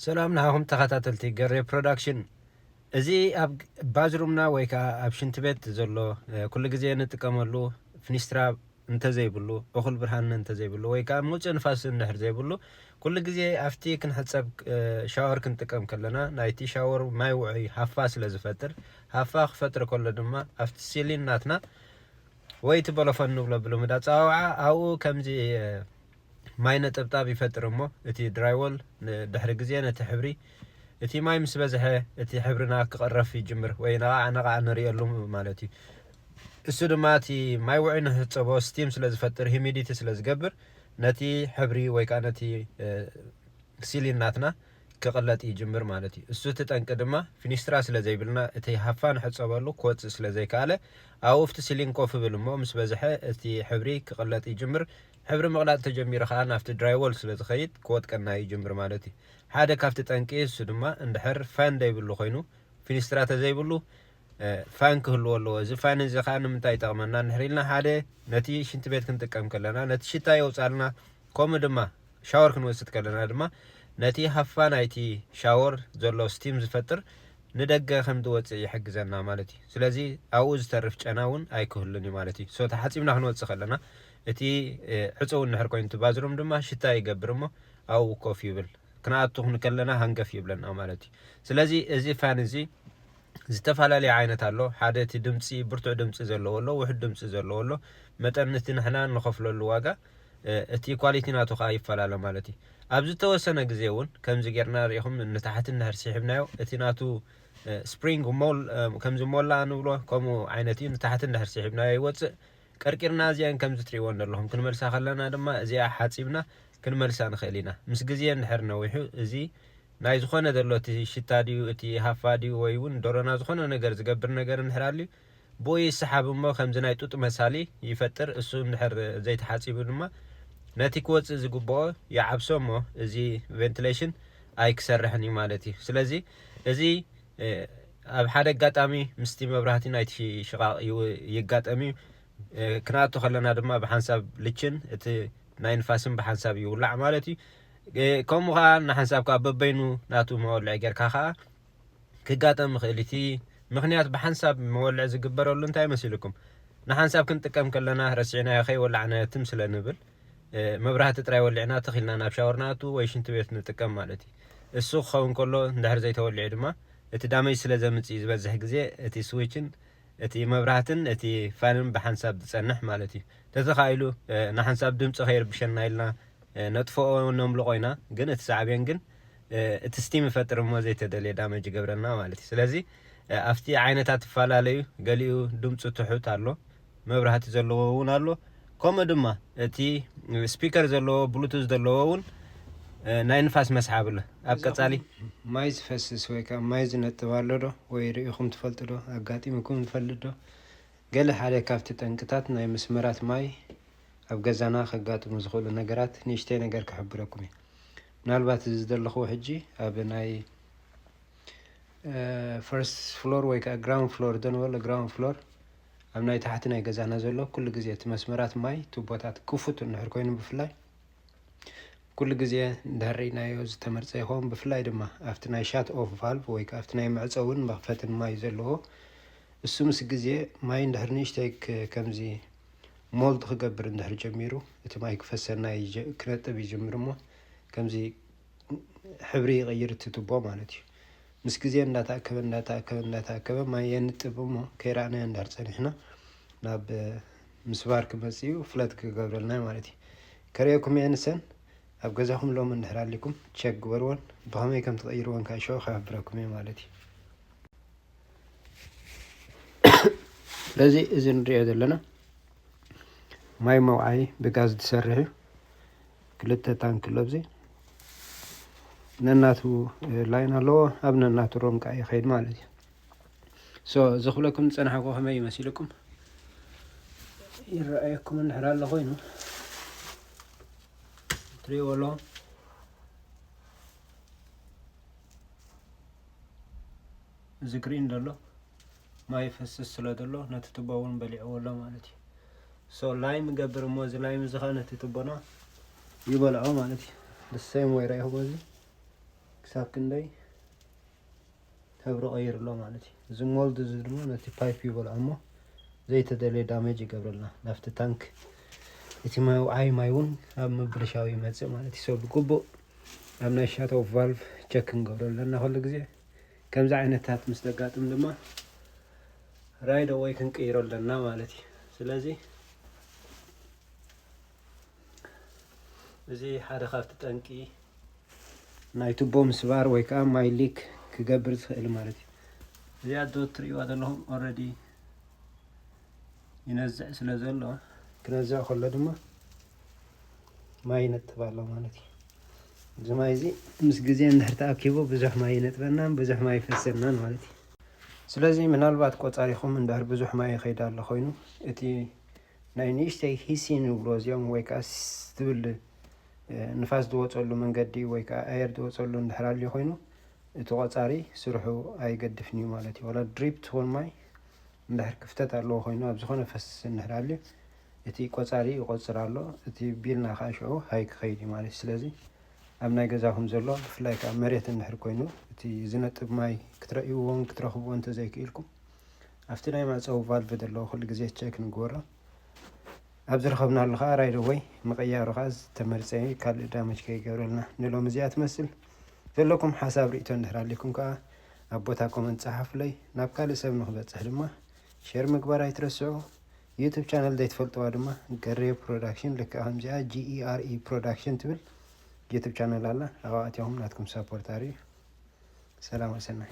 سلام نعم تخاتلتي قري برودكشن ازي اب بازرومنا ويكا اب شنت بيت زلو كل جزء نتقملو فينسترا انت زي بلو اخل برهان انت زي بلو ويكا موج نفاس النهر زي بلو كل جزء افتي كنحسب شاور كنتقم كلنا نايتي شاور ما يوعي حفاس لزفتر حفاخ فتره كل دما افت سيلين ناتنا ويت بلفن نبلو بلو مدا صاوعه او كمزي ماي نطبطاب يفطر مو اتي درايول دحر جزء نتحبري اتي ماي مس بزحه اتي حبرنا كقرف يجمر وينا انا نريالو مالتي እሱ ድማ እቲ ማይ ውዑይ ንህፀቦ ስቲም ስለ ዝፈጥር ሂሚዲቲ ስለ ዝገብር ነቲ ሕብሪ ወይ ከዓ ነቲ ሲሊናትና ክቕለጥ ይጅምር ማለት እዩ እሱ ትጠንቅ ድማ ፊኒስትራ ስለ ዘይብልና እቲ ሃፋ ንሕፀበሉ ክወፅእ ስለ ዘይከኣለ ኣብኡ ፍቲ ሲሊን ኮፍ ብል እሞ ምስ በዝሐ እቲ ሕብሪ ክቕለጥ ይጅምር ሕብሪ ምቕላጥ ተጀሚሩ ከዓ ናብቲ ድራይዎል ስለ ዝኸይድ ክወጥቀና ይጅምር ማለት እዩ ሓደ ካብቲ ጠንቂ እሱ ድማ እንድሕር ፋን ዘይብሉ ኮይኑ ፊኒስትራ ተዘይብሉ فانك هلو والله إذا فان إذا خان متى يتغمنا نحريلنا هذا نتي شنت بيت كنت كم كلنا نتي شتا يوصلنا كم دما شاور كنوسط كلنا دما نتي هفان ايتي شاور زلو ستيم زفتر ندق خم دوت يحق زنا مالتي سلازي أوز تعرف جناون أي كهلني مالتي سو تحسب نحن نوصل خلنا اتي حصو النهر كوين تبازرم دما شتا يقبرمو أو كوفي بل كناتو نكلنا هنقف يبلنا مالتي سلازي إذا فان إذا ዝተፋላለየ ዓይነት ኣሎ ሓደ እቲ ድምፂ ብርቱዕ ድምፂ ዘለዎ ኣሎ ውሕድ ድምፂ ዘለዎ ኣሎ መጠን እቲ ንሕና ንኸፍለሉ ዋጋ እቲ ኳሊቲ ናቱ ከዓ ይፈላለ ማለት እዩ ኣብ ዝተወሰነ ግዜ እውን ከምዚ ጌርና ሪኢኹም ንታሕቲ እንድሕር ሲሒብናዮ እቲ ናቱ ስፕሪንግ ሞል ከምዚ ሞላ ንብሎ ከምኡ ዓይነት እዩ ንታሕቲ እንድሕር ሲሒብናዮ ይወፅእ ቀርቂርና እዚአን ከምዚ ትሪእዎ ኣለኹም ክንመልሳ ከለና ድማ እዚኣ ሓፂብና ክንመልሳ ንኽእል ኢና ምስ ግዜ እንድሕር ነዊሑ እዚ ናይ ዝኾነ ዘሎ እቲ ሽታ ድዩ እቲ ሃፋ ድዩ ወይ እውን ዶሮና ዝኾነ ነገር ዝገብር ነገር እንድሕር ቦይ ሰሓብ እሞ ከምዚ ናይ ጡጥ መሳሊ ይፈጥር እሱ እንድሕር ዘይተሓፂቡ ድማ ነቲ ክወፅእ ዝግብኦ ይዓብሶ እሞ እዚ ቬንቲሌሽን ኣይክሰርሕን እዩ ማለት እዩ ስለዚ እዚ ኣብ ሓደ ኣጋጣሚ ምስቲ መብራህቲ ናይቲ ሽቓቕ ይጋጠም እዩ ክነኣቱ ከለና ድማ ብሓንሳብ ልችን እቲ ናይ ንፋስን ብሓንሳብ ይውላዕ ማለት እዩ كم خا نحسب كاببينو ناتو مولع جركا خا كقاتم مخيلتي مخنيات بحنسب مولع زقبروا لن تاي مسيلكم نحسب كنت كم كلنا رسعنا يا خي ولعنا تمثل نبل مبرهات تراي ولعنا تخيلنا نابشاورناتو ويش انت بيت نتكم مالتي السوق خون كله ندهر زي تولع دما اتدامي سلازم تيز بزح جزء اتي سويتشن اتي مبرهاتن اتي فانم بحنسب تصنح مالتي تتخيلوا نحسب دمت خير بشنا إلنا نطفو نملو قوينا ግን እቲ ሰዓብን ግን እቲ ስቲም ይፈጥር ሞ ዘይተደለ ዳሜጅ ገብረና ማለት ስለዚህ አፍቲ ዓይነታት ተፈላለዩ ገሊኡ ድምጹ ትሑት አሎ መብራህቲ ዘለዎ እውን አሎ ከምኡ ድማ እቲ ስፒከር ዘለዎ ብሉቱዝ ዘለዎ እውን ናይ ንፋስ መስሓብ አለ ኣብ ቀጻሊ ማይ ዝፈስስ ወይ ከዓ ማይ ዝነጥብ ኣሎ ዶ ወይ ርኢኹም ትፈልጡ ዶ ኣጋጢምኩም ትፈልጡ ዶ ገለ ሓደ ካብቲ ጠንቅታት ናይ መስመራት ማይ ኣብ ገዛና ከጋጥሙ ዝኽእሉ ነገራት ንእሽተይ ነገር ክሕብረኩም እየ ምናልባት እዚ ዘለኹ ሕጂ ኣብ ናይ ፈርስት ፍሎር ወይ ከዓ ግራውንድ ፍሎር ደንበል ግራውንድ ፍሎር ኣብ ናይ ታሕቲ ናይ ገዛና ዘሎ ኩሉ ግዜ እቲ መስመራት ማይ ቱቦታት ክፉት እንድሕር ኮይኑ ብፍላይ ኩሉ ግዜ እንዳሪናዮ ዝተመርፀ ይኸውን ብፍላይ ድማ ኣብቲ ናይ ሻት ኦፍ ቫልቭ ወይ ከዓ ኣብቲ ናይ መዕፀውን መኽፈትን ማይ ዘለዎ እሱ ምስ ግዜ ማይ እንድሕር ንእሽተይ ከምዚ مولد خجبر النهر جميرو اتمايك فسرنا كرتب يجمر مو كمزي حبري غير تتبو مالتي مسكزين نتاكب ما ينتب مو كيرانا ندار صنحنا ناب مسوار كمسيو فلات كجبرلنا مالتي كريكم ينسن ابغزاهم لو من نهر عليكم تشيك ورون بهميكم تغيرون كاشو خبركم مالتي لذي اذن رياض لنا ماي موعي بغاز تسرحي كلتا تانك لبزي نناتو لاينا لو ابن ناتو روم كاي خيد مالتي سو زخلكم تصنحكم خمي يمثلكم يرأيكم النحرال لغوينو تري ولو زكرين دلو ما يفسس سلا دلو نتتباون بليع ولا مالتي سو لايم قبر موز لايم زخانة تتبنا يبلعو مالتي the same way رايحو بازي ክሳብ ክንደይ ሕብሪ ቀይርሎ ማለት እዩ። እዚ ሞልድ እዚ ድማ ነቲ ፓይፕ ይበልዖ እሞ ዘይተደለየ ዳሜጅ ይገብረልና ናብቲ ታንክ እቲ መውዓይ ማይ እውን ኣብ ምብልሻው ይመፅእ ማለት እዩ። ሰብ ግቡእ ኣብ ናይ ሻት ኦፍ ቫልቭ ቸክ ክንገብሮ ኣለና ኩሉ ግዜ። ከምዚ ዓይነታት ምስ ተጋጥም ድማ ራይድ ኣወይ ክንቅይሮ ኣለና ማለት እዩ። ስለዚ እዚ ሓደ ካብቲ ጠንቂ ናይ ቱቦ ምስባር ወይ ከዓ ማይ ሊክ ክገብር ዝኽእል ማለት እዩ። እዚ ኣዶ እትሪእዋ ዘለኹም ኦልሬዲ ይነዝዕ ስለ ዘሎ ክነዝዕ ከሎ ድማ ማይ ይነጥብ ኣሎ ማለት እዩ። እዚ ማይ እዚ ምስ ግዜ እንድሕር ተኣኪቡ ብዙሕ ማይ ይነጥበናን ብዙሕ ማይ ይፈሰልናን ማለት እዩ። ስለዚ ምናልባት ቆፃሪኹም እንድሕር ብዙሕ ማይ ይኸይድ ኣሎ ኮይኑ እቲ ናይ ንእሽተይ ሂሲን ይብልዎ እዚኦም ወይ ከዓ ዝብል ንፋስ ዝወፀሉ መንገዲ ወይ ከዓ ኣየር ዝወፀሉ እንድሕር ሃልዩ ኮይኑ እቲ ቆፃሪ ስርሑ ኣይገድፍን እዩ ማለት እዩ። ዋላ ድሪፕ ትኹን ማይ እንድሕር ክፍተት ኣለዎ ኮይኑ ኣብ ዝኾነ ፈሰሲ እንድሕር ሃልዩ እቲ ቆፃሪ ይቆፅር ኣሎ፣ እቲ ቢልና ከዓ ሽዑ ሃይ ክኸይድ እዩ ማለት እዩ። ስለዚ ኣብ ናይ ገዛኹም ዘሎ ብፍላይ ከዓ መሬት እንድሕር ኮይኑ እቲ ዝነጥብ ማይ ክትረእይዎን ክትረኽብዎን እንተዘይክኢልኩም ኣብቲ ናይ መዕፀዊ ቫልቭ ዘለዎ ኩሉ ግዜ ቸክ ንግበሮ። ኣብ ዝረኸብናሉ ከዓ ራይድ ኣወይ ምቕያሩ ከዓ ዝተመርፀ ካልእ ዳሜጅ ከይገብረልና ንሎም እዚኣ ትመስል። ዘለኩም ሓሳብ ርእቶ እንድሕር ሃልይኩም ከዓ ኣብ ቦታ ኮመንት ፀሓፍለይ። ናብ ካልእ ሰብ ንክበፅሕ ድማ ሼር ምግባር ኣይትረስዑ። ዩቱብ ቻነል ዘይትፈልጥዋ ድማ ገሬ ፕሮዳክሽን ልክዕ ከምዚኣ GERE ፕሮዳክሽን ትብል ዩቱብ ቻነል ኣላ። ኣብኣ ኣትኹም ናትኩም ሰፖርት ኣርዩ። ሰላም ወሰናይ